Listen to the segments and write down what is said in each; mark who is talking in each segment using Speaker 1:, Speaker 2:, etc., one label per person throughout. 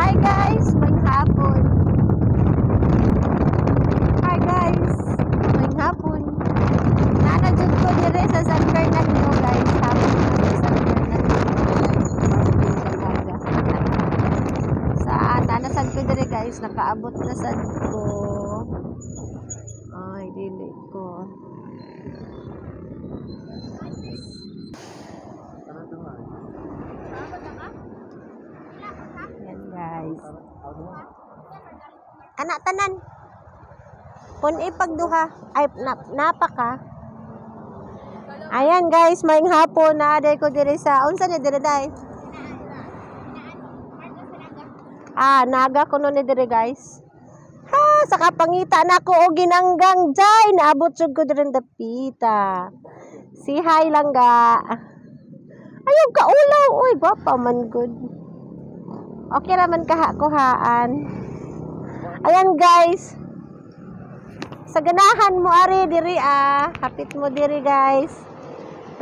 Speaker 1: Hi guys, maghapon. Hi guys, maghapon. Nanadjud ko dire sa San Fernando guys. Hapon na sa San Fernando. Sa nanasad ko dire guys, nakaabot na sad ko. Ay, dili ko. Yan guys. Anak tanan. Pun ipagduha. Ay, napaka. Ayan guys, maing hapon na aday ko diri sa unsa ni diri day? Naga ko no ni diri guys. Sa kapangita na ko og ginanggang jay naabot jud ko diri dapita. Si hi lang ga. Ayaw ka ulaw, uy, gwapa man good. Okay raman kuhaan. Ayan guys. Sa ganahan mo ari diri hapit mo diri guys.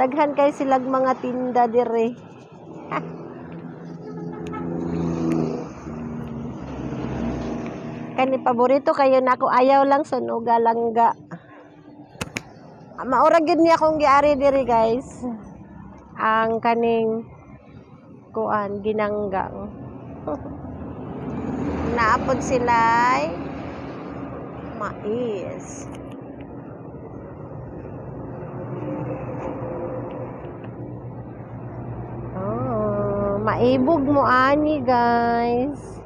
Speaker 1: Daghan kay silag mga tinda diri. Kani paborito kayo nako ayaw lang sunuga langga. Maura gyud niya akong giari diri guys. Ang kaning kuan ginanggang. Naapod sila'y mais. Maibog mo ani guys.